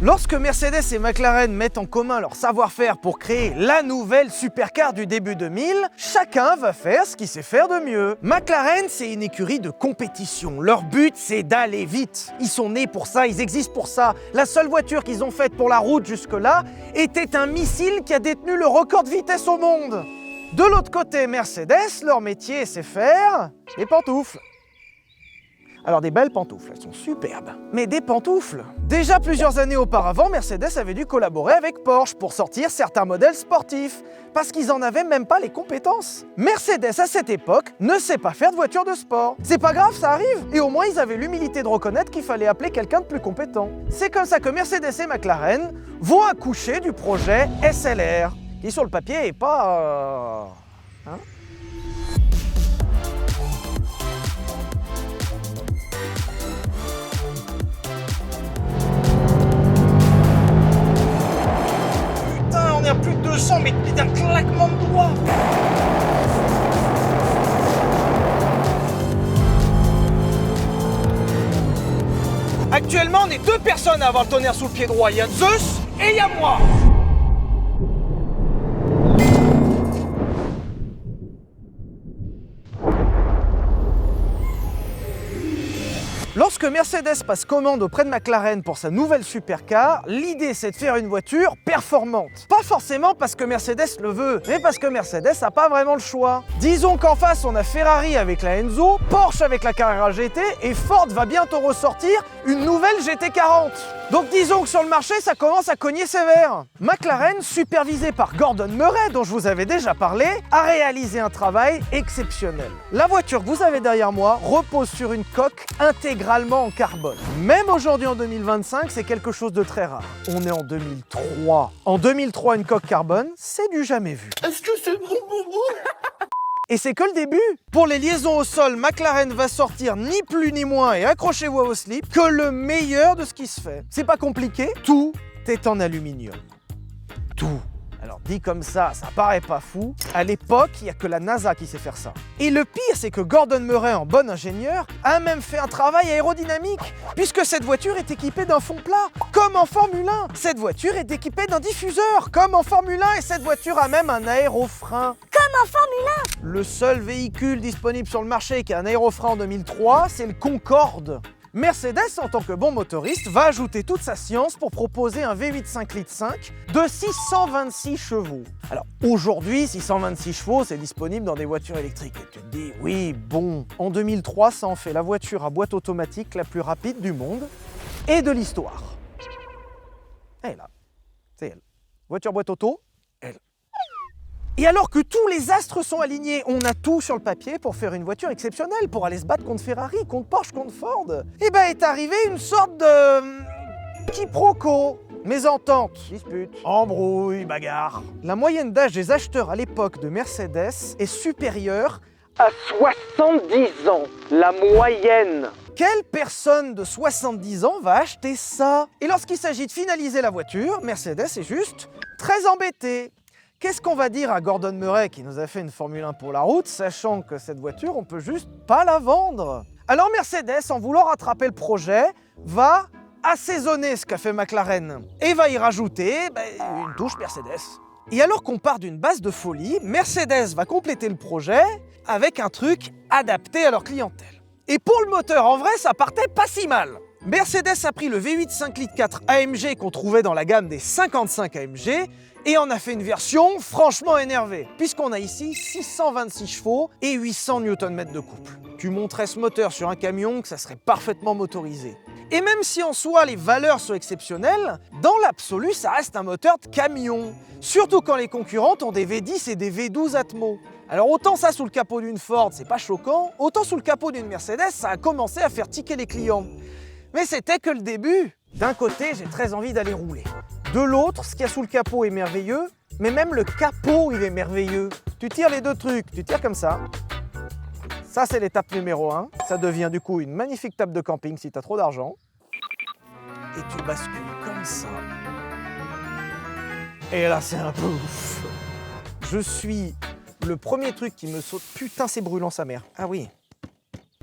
Lorsque Mercedes et McLaren mettent en commun leur savoir-faire pour créer la nouvelle supercar du début 2000, chacun va faire ce qu'il sait faire de mieux. McLaren, c'est une écurie de compétition. Leur but, c'est d'aller vite. Ils sont nés pour ça, ils existent pour ça. La seule voiture qu'ils ont faite pour la route jusque-là était un missile qui a détenu le record de vitesse au monde. De l'autre côté, Mercedes, leur métier, c'est faire des pantoufles. Alors des belles pantoufles, elles sont superbes, mais des pantoufles. Déjà plusieurs années auparavant, Mercedes avait dû collaborer avec Porsche pour sortir certains modèles sportifs, parce qu'ils en avaient même pas les compétences. Mercedes, à cette époque, ne sait pas faire de voiture de sport. C'est pas grave, ça arrive. Et au moins, ils avaient l'humilité de reconnaître qu'il fallait appeler quelqu'un de plus compétent. C'est comme ça que Mercedes et McLaren vont accoucher du projet SLR, qui sur le papier est pas... Hein? On est à plus de 200, mais d'un claquement de doigts. Actuellement, on est 2 personnes à avoir le tonnerre sous le pied droit. Il y a Zeus et il y a moi. Lorsque Mercedes passe commande auprès de McLaren pour sa nouvelle supercar, l'idée c'est de faire une voiture performante. Pas forcément parce que Mercedes le veut, mais parce que Mercedes n'a pas vraiment le choix. Disons qu'en face on a Ferrari avec la Enzo, Porsche avec la Carrera GT et Ford va bientôt ressortir une nouvelle GT40. Donc disons que sur le marché ça commence à cogner sévère. McLaren, supervisé par Gordon Murray dont je vous avais déjà parlé, a réalisé un travail exceptionnel. La voiture que vous avez derrière moi repose sur une coque intégralement en carbone. Même aujourd'hui en 2025, c'est quelque chose de très rare. On est en 2003. En 2003, une coque carbone, c'est du jamais vu. Est-ce que c'est bon? Et c'est que le début. Pour les liaisons au sol, McLaren va sortir ni plus ni moins, et accrochez-vous à vos slips, que le meilleur de ce qui se fait. C'est pas compliqué, tout est en aluminium. Tout. Alors dit comme ça paraît pas fou. À l'époque, il n'y a que la NASA qui sait faire ça. Et le pire, c'est que Gordon Murray, en bon ingénieur, a même fait un travail aérodynamique, puisque cette voiture est équipée d'un fond plat, comme en Formule 1. Cette voiture est équipée d'un diffuseur, comme en Formule 1, et cette voiture a même un aérofrein. Comme en Formule 1. Le seul véhicule disponible sur le marché qui a un aérofrein en 2003, c'est le Concorde. Mercedes, en tant que bon motoriste, va ajouter toute sa science pour proposer un V8 5 litres 5 de 626 chevaux. Alors aujourd'hui, 626 chevaux, c'est disponible dans des voitures électriques. Et tu te dis, oui, bon, en 2003, ça en fait la voiture à boîte automatique la plus rapide du monde et de l'histoire. Elle est là, c'est elle. Voiture boîte auto, elle. Et alors que tous les astres sont alignés, on a tout sur le papier pour faire une voiture exceptionnelle, pour aller se battre contre Ferrari, contre Porsche, contre Ford. Et ben est arrivée une sorte de... quiproquo. Mésentente, dispute, embrouille, bagarre. La moyenne d'âge des acheteurs à l'époque de Mercedes est supérieure à 70 ans. La moyenne. Quelle personne de 70 ans va acheter ça? Et lorsqu'il s'agit de finaliser la voiture, Mercedes est juste très embêtée. Qu'est-ce qu'on va dire à Gordon Murray qui nous a fait une Formule 1 pour la route, sachant que cette voiture, on peut juste pas la vendre? Alors Mercedes, en voulant rattraper le projet, va assaisonner ce qu'a fait McLaren et va y rajouter une touche Mercedes. Et alors qu'on part d'une base de folie, Mercedes va compléter le projet avec un truc adapté à leur clientèle. Et pour le moteur, en vrai, ça partait pas si mal. Mercedes a pris le V8 5 litres 4 AMG qu'on trouvait dans la gamme des 55 AMG et en a fait une version franchement énervée, puisqu'on a ici 626 chevaux et 800 Nm de couple. Tu monterais ce moteur sur un camion que ça serait parfaitement motorisé. Et même si en soi les valeurs sont exceptionnelles, dans l'absolu ça reste un moteur de camion. Surtout quand les concurrentes ont des V10 et des V12 Atmo. Alors autant ça sous le capot d'une Ford c'est pas choquant, autant sous le capot d'une Mercedes ça a commencé à faire tiquer les clients. Mais c'était que le début. D'un côté j'ai très envie d'aller rouler. De l'autre, ce qu'il y a sous le capot est merveilleux, mais même le capot, il est merveilleux. Tu tires les 2 trucs, tu tires comme ça. Ça, c'est l'étape numéro 1. Ça devient du coup une magnifique table de camping si tu as trop d'argent. Et tu bascules comme ça. Et là, c'est un pouf. Je suis le premier truc qui me saute. Putain, c'est brûlant sa mère. Ah oui.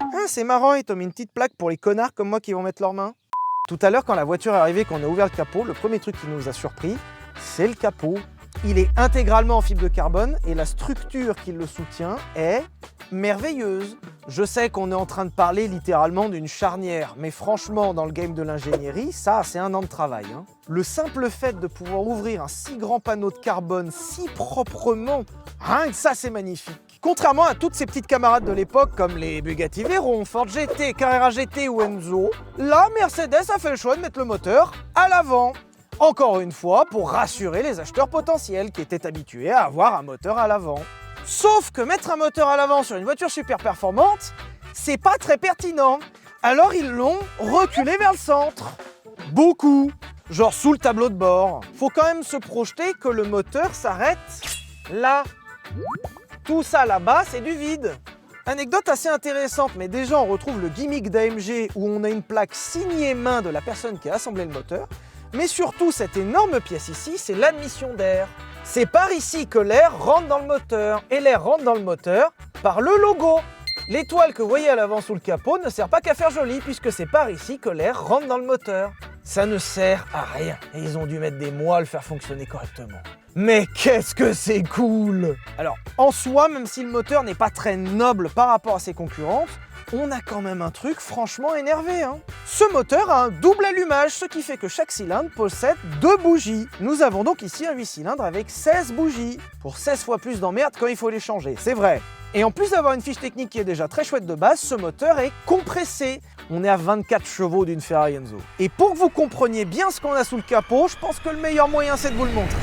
Ah, c'est marrant, ils t'ont mis une petite plaque pour les connards comme moi qui vont mettre leurs mains. Tout à l'heure, quand la voiture est arrivée, qu'on a ouvert le capot, le premier truc qui nous a surpris, c'est le capot. Il est intégralement en fibre de carbone et la structure qui le soutient est merveilleuse. Je sais qu'on est en train de parler littéralement d'une charnière, mais franchement, dans le game de l'ingénierie, ça, c'est un an de travail. Le simple fait de pouvoir ouvrir un si grand panneau de carbone si proprement, rien que ça, c'est magnifique. Contrairement à toutes ces petites camarades de l'époque comme les Bugatti Veyron, Ford GT, Carrera GT ou Enzo, là, Mercedes a fait le choix de mettre le moteur à l'avant. Encore une fois, pour rassurer les acheteurs potentiels qui étaient habitués à avoir un moteur à l'avant. Sauf que mettre un moteur à l'avant sur une voiture super performante, c'est pas très pertinent. Alors ils l'ont reculé vers le centre. Beaucoup. Genre sous le tableau de bord. Faut quand même se projeter que le moteur s'arrête là. Tout ça là-bas, c'est du vide. Anecdote assez intéressante, mais déjà on retrouve le gimmick d'AMG où on a une plaque signée main de la personne qui a assemblé le moteur. Mais surtout, cette énorme pièce ici, c'est l'admission d'air. C'est par ici que l'air rentre dans le moteur. Et l'air rentre dans le moteur par le logo. L'étoile que vous voyez à l'avant sous le capot ne sert pas qu'à faire joli, puisque c'est par ici que l'air rentre dans le moteur. Ça ne sert à rien. Et ils ont dû mettre des mois à le faire fonctionner correctement. Mais qu'est-ce que c'est cool! Alors, en soi, même si le moteur n'est pas très noble par rapport à ses concurrentes, on a quand même un truc franchement énervé. Ce moteur a un double allumage, ce qui fait que chaque cylindre possède 2 bougies. Nous avons donc ici un 8 cylindres avec 16 bougies, pour 16 fois plus d'emmerde quand il faut les changer, c'est vrai. Et en plus d'avoir une fiche technique qui est déjà très chouette de base, ce moteur est compressé. On est à 24 chevaux d'une Ferrari Enzo. Et pour que vous compreniez bien ce qu'on a sous le capot, je pense que le meilleur moyen c'est de vous le montrer.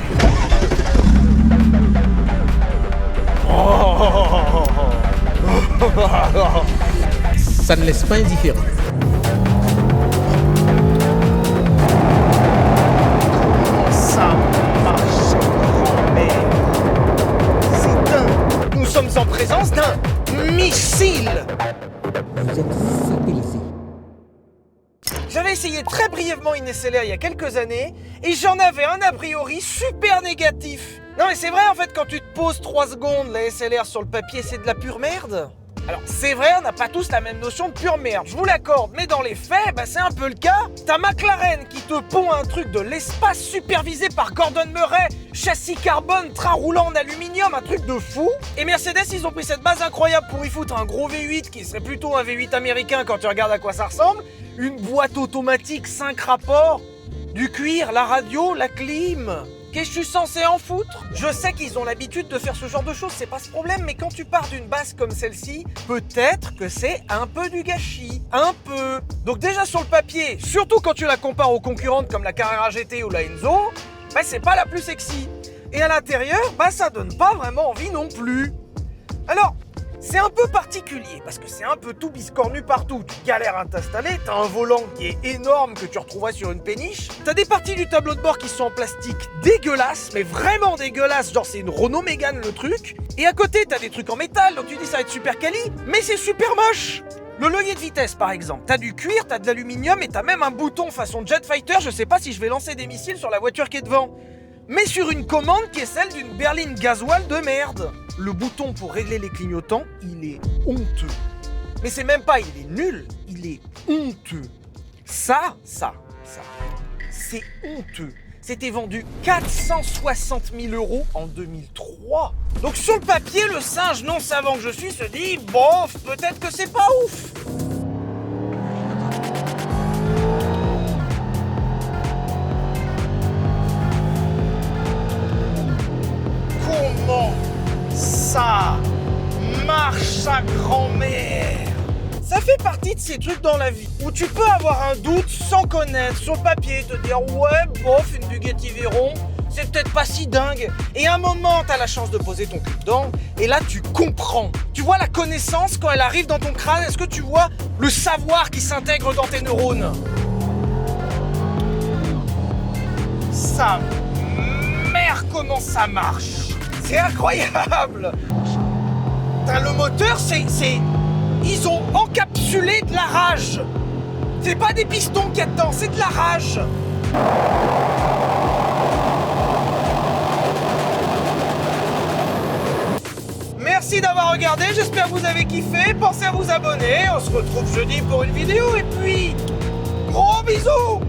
Ça ne laisse pas indifférent. Ça marche, mais c'est dingue. Nous sommes en présence d'un missile. Vous êtes satellisé. J'avais essayé très brièvement une SLR il y a quelques années et j'en avais un a priori super négatif. Non mais c'est vrai en fait, quand tu te poses 3 secondes, la SLR sur le papier c'est de la pure merde. Alors c'est vrai, on n'a pas tous la même notion de pure merde, je vous l'accorde, mais dans les faits, c'est un peu le cas. T'as McLaren qui te pond un truc de l'espace supervisé par Gordon Murray, châssis carbone, train roulant en aluminium, un truc de fou. Et Mercedes, ils ont pris cette base incroyable pour y foutre un gros V8 qui serait plutôt un V8 américain quand tu regardes à quoi ça ressemble, une boîte automatique 5 rapports, du cuir, la radio, la clim. Qu'est-ce que je suis censé en foutre? Je sais qu'ils ont l'habitude de faire ce genre de choses, c'est pas ce problème, mais quand tu pars d'une base comme celle-ci, peut-être que c'est un peu du gâchis. Un peu. Donc déjà sur le papier, surtout quand tu la compares aux concurrentes comme la Carrera GT ou la Enzo, c'est pas la plus sexy. Et à l'intérieur, ça donne pas vraiment envie non plus. Alors, c'est un peu particulier parce que c'est un peu tout biscornu partout. Tu galères à t'installer, t'as un volant qui est énorme que tu retrouverais sur une péniche. T'as des parties du tableau de bord qui sont en plastique dégueulasses, mais vraiment dégueulasses, genre c'est une Renault Mégane le truc. Et à côté t'as des trucs en métal, donc tu dis ça va être super quali, mais c'est super moche. Le levier de vitesse par exemple, t'as du cuir, t'as de l'aluminium et t'as même un bouton façon Jet Fighter, je sais pas si je vais lancer des missiles sur la voiture qui est devant. Mais sur une commande qui est celle d'une berline gasoil de merde. Le bouton pour régler les clignotants, il est honteux. Mais c'est même pas, il est nul, il est honteux. Ça, c'est honteux. C'était vendu 460 000 € en 2003. Donc sur le papier, le singe non savant que je suis se dit, bof, peut-être que c'est pas ouf. Comment ça marche à grand-mère? Ça fait partie de ces trucs dans la vie où tu peux avoir un doute sans connaître sur le papier, te dire ouais, bof, une Bugatti Veyron, c'est peut-être pas si dingue. Et à un moment, t'as la chance de poser ton cul dedans et là, tu comprends. Tu vois la connaissance quand elle arrive dans ton crâne, est-ce que tu vois le savoir qui s'intègre dans tes neurones? Ça merde, comment ça marche? C'est incroyable! Le moteur, ils ont encapsulé de la rage! C'est pas des pistons qu'il y a dedans, c'est de la rage! Merci d'avoir regardé, j'espère que vous avez kiffé. Pensez à vous abonner, on se retrouve jeudi pour une vidéo et puis... Gros bisous! bisous.